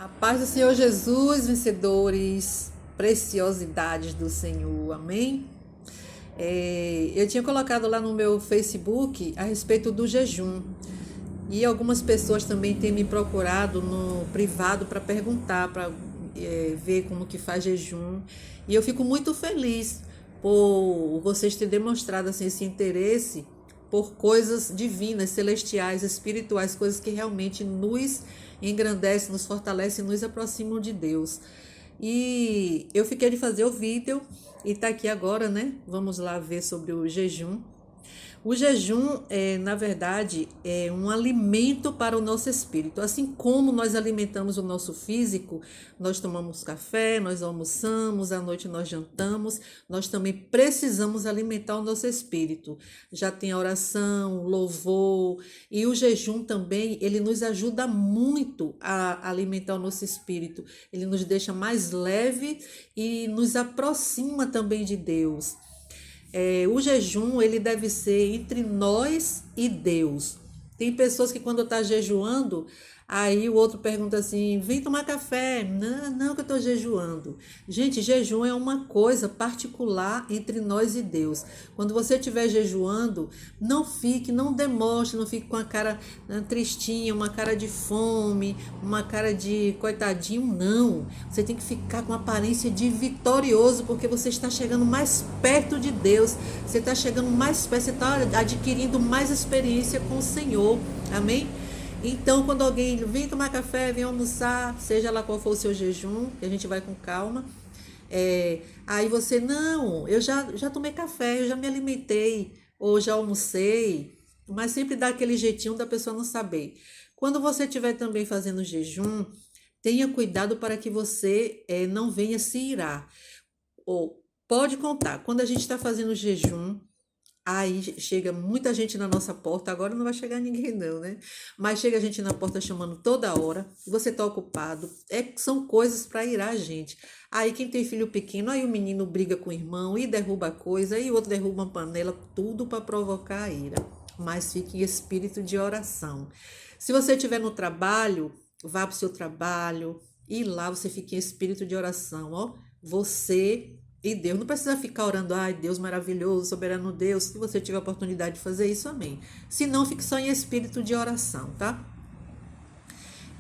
A paz do Senhor Jesus, vencedores, preciosidades do Senhor, amém? Eu tinha colocado lá no meu Facebook a respeito do jejum e algumas pessoas também têm me procurado no privado para perguntar, para ver como que faz jejum, e eu fico muito feliz por vocês terem demonstrado assim, esse interesse por coisas divinas, celestiais, espirituais, coisas que realmente nos engrandecem, nos fortalecem, nos aproximam de Deus. E eu fiquei de fazer o vídeo e tá aqui agora, né? Vamos lá ver sobre o jejum. O jejum, na verdade, é um alimento para o nosso espírito. Assim como nós alimentamos o nosso físico, nós tomamos café, nós almoçamos, à noite nós jantamos, nós também precisamos alimentar o nosso espírito. Já tem a oração, louvor, e o jejum também, ele nos ajuda muito a alimentar o nosso espírito. Ele nos deixa mais leve e nos aproxima também de Deus. O jejum ele deve ser entre nós e Deus. Tem pessoas que quando está jejuando, aí o outro pergunta assim, vem tomar café. Não, não que eu estou jejuando. Gente, jejum é uma coisa particular entre nós e Deus. Quando você estiver jejuando, não demonstre, não fique com a cara tristinha, uma cara de fome, uma cara de coitadinho, não. Você tem que ficar com aparência de vitorioso, porque você está chegando mais perto de Deus, você está chegando mais perto, você está adquirindo mais experiência com o Senhor, amém? Então, quando alguém vem tomar café, vem almoçar, seja lá qual for o seu jejum, que a gente vai com calma, aí você, não, eu já tomei café, eu já me alimentei, ou já almocei, mas sempre dá aquele jeitinho da pessoa não saber. Quando você estiver também fazendo jejum, tenha cuidado para que você não venha se irar. Ou pode contar, quando a gente está fazendo jejum, aí chega muita gente na nossa porta, agora não vai chegar ninguém não, né? Mas chega gente na porta chamando toda hora, e você está ocupado, são coisas para irar a gente. Aí quem tem filho pequeno, aí o menino briga com o irmão e derruba coisa, aí o outro derruba uma panela, tudo para provocar a ira. Mas fique em espírito de oração. Se você estiver no trabalho, vá para o seu trabalho e lá você fica em espírito de oração, ó. Você e Deus não precisa ficar orando, ai, Deus maravilhoso, soberano Deus. Se você tiver a oportunidade de fazer isso, amém. Se não, fique só em espírito de oração, tá?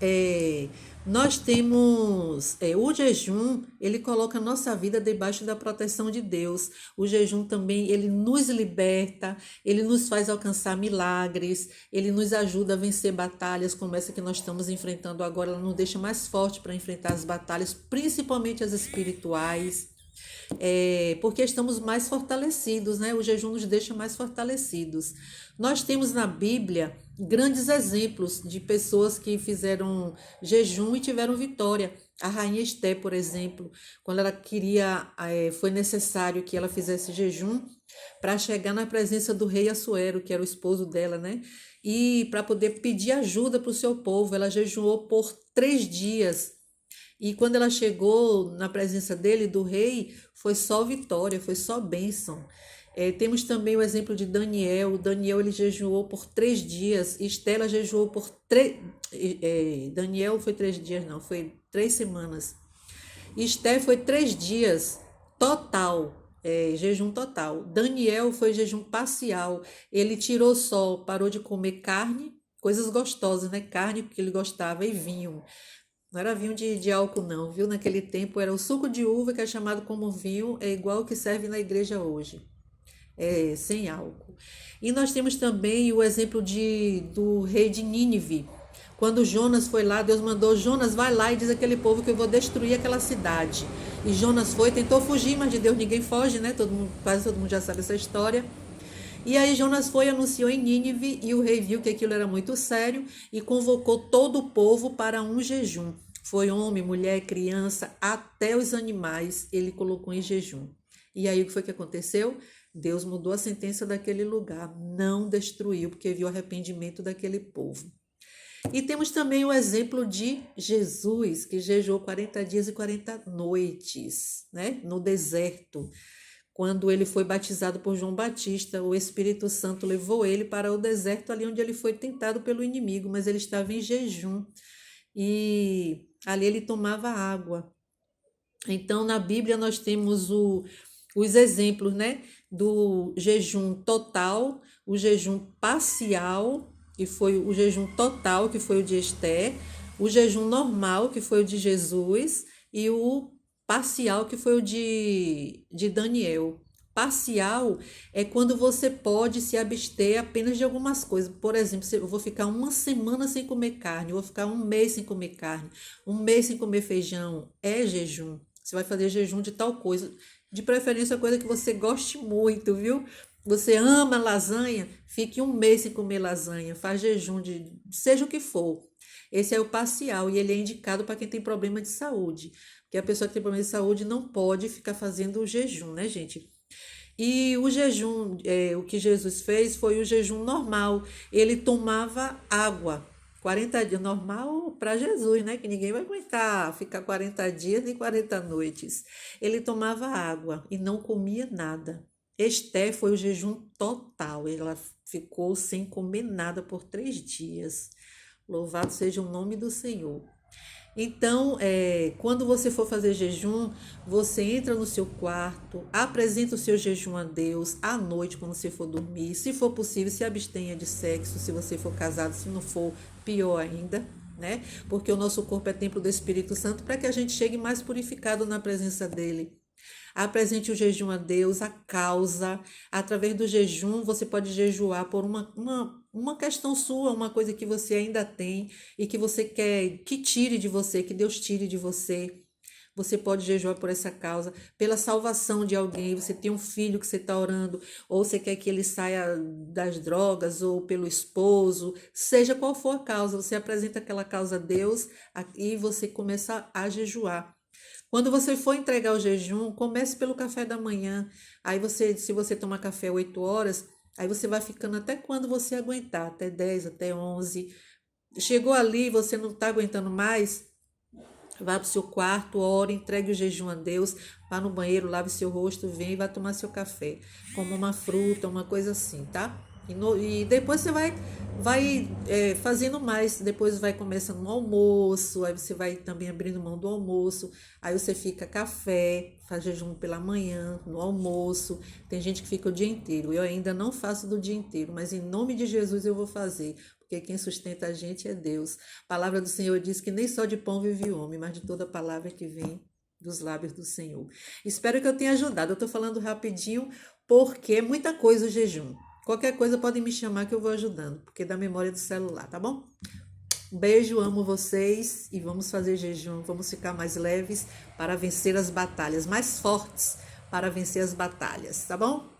É, nós temos o jejum, ele coloca a nossa vida debaixo da proteção de Deus. O jejum também, ele nos liberta, ele nos faz alcançar milagres, ele nos ajuda a vencer batalhas como essa que nós estamos enfrentando agora. Ela nos deixa mais forte para enfrentar as batalhas, principalmente as espirituais. Porque estamos mais fortalecidos, né? O jejum nos deixa mais fortalecidos. Nós temos na Bíblia grandes exemplos de pessoas que fizeram jejum e tiveram vitória. A rainha Esté, por exemplo, quando ela queria, foi necessário que ela fizesse jejum para chegar na presença do rei Assuero, que era o esposo dela, né? E para poder pedir ajuda para o seu povo, ela jejuou por 3 dias. E quando ela chegou na presença dele, do rei, foi só vitória, foi só bênção. Temos também o exemplo de Daniel. Daniel ele jejuou por 3 dias. Estela jejuou por Daniel foi 3 dias, não, foi 3 semanas. Esté foi 3 dias total. Jejum total. Daniel foi jejum parcial. Ele tirou sol, parou de comer carne, coisas gostosas, né? Carne que ele gostava e vinho. Não era vinho de álcool, não, viu? Naquele tempo era o suco de uva, que é chamado como vinho, é igual o que serve na igreja hoje, sem álcool. E nós temos também o exemplo do rei de Nínive. Quando Jonas foi lá, Deus mandou, Jonas, vai lá e diz àquele povo que eu vou destruir aquela cidade. E Jonas foi, tentou fugir, mas de Deus ninguém foge, né? Quase todo mundo já sabe essa história. E aí Jonas foi, anunciou em Nínive, e o rei viu que aquilo era muito sério e convocou todo o povo para um jejum. Foi homem, mulher, criança, até os animais, ele colocou em jejum. E aí o que foi que aconteceu? Deus mudou a sentença daquele lugar, não destruiu, porque viu o arrependimento daquele povo. E temos também o exemplo de Jesus, que jejuou 40 dias e 40 noites, né, no deserto. Quando ele foi batizado por João Batista, o Espírito Santo levou ele para o deserto, ali onde ele foi tentado pelo inimigo, mas ele estava em jejum. e ali ele tomava água. Então, na Bíblia, nós temos os exemplos, né, do jejum total, o jejum parcial, que foi o jejum total, que foi o de Esther, o jejum normal, que foi o de Jesus, e o parcial, que foi o de Daniel. Parcial é quando você pode se abster apenas de algumas coisas. Por exemplo, eu vou ficar uma semana sem comer carne, eu vou ficar um mês sem comer carne, um mês sem comer feijão. É jejum. Você vai fazer jejum de tal coisa. De preferência, coisa que você goste muito, viu? Você ama lasanha? Fique um mês sem comer lasanha. Faz jejum de seja o que for. Esse é o parcial e ele é indicado para quem tem problema de saúde. Porque a pessoa que tem problema de saúde não pode ficar fazendo o jejum, né, gente? E o jejum, o que Jesus fez foi o jejum normal. Ele tomava água. 40 dias, normal para Jesus, né? Que ninguém vai aguentar ficar 40 dias nem 40 noites. Ele tomava água e não comia nada. Esther foi o jejum total. Ela ficou sem comer nada por 3 dias. Louvado seja o nome do Senhor. Então, quando você for fazer jejum, você entra no seu quarto, apresenta o seu jejum a Deus à noite, quando você for dormir. Se for possível, se abstenha de sexo, se você for casado, se não for, pior ainda, né? Porque o nosso corpo é templo do Espírito Santo para que a gente chegue mais purificado na presença dele. Apresente o jejum a Deus, a causa. Através do jejum, você pode jejuar por uma questão sua, uma coisa que você ainda tem e que você quer que tire de você, que Deus tire de você. Você pode jejuar por essa causa, pela salvação de alguém. Você tem um filho que você está orando, ou você quer que ele saia das drogas, ou pelo esposo, seja qual for a causa, você apresenta aquela causa a Deus e você começa a jejuar. Quando você for entregar o jejum, comece pelo café da manhã. Aí você, se você tomar café 8 horas, aí você vai ficando até quando você aguentar, até 10, até 11. Chegou ali, você não está aguentando mais, vá para o seu quarto, ore, entregue o jejum a Deus, vá no banheiro, lave seu rosto, vem e vai tomar seu café. Como uma fruta, uma coisa assim, tá? E depois você vai fazendo mais, depois vai começando no almoço, aí você vai também abrindo mão do almoço, aí você fica café, faz jejum pela manhã, no almoço, tem gente que fica o dia inteiro, eu ainda não faço do dia inteiro, mas em nome de Jesus eu vou fazer, porque quem sustenta a gente é Deus. A palavra do Senhor diz que nem só de pão vive o homem, mas de toda palavra que vem dos lábios do Senhor. Espero que eu tenha ajudado, eu estou falando rapidinho, porque é muita coisa o jejum. Qualquer coisa pode me chamar que eu vou ajudando, porque é da memória do celular, tá bom? Um beijo, amo vocês e vamos fazer jejum, vamos ficar mais leves para vencer as batalhas, mais fortes para vencer as batalhas, tá bom?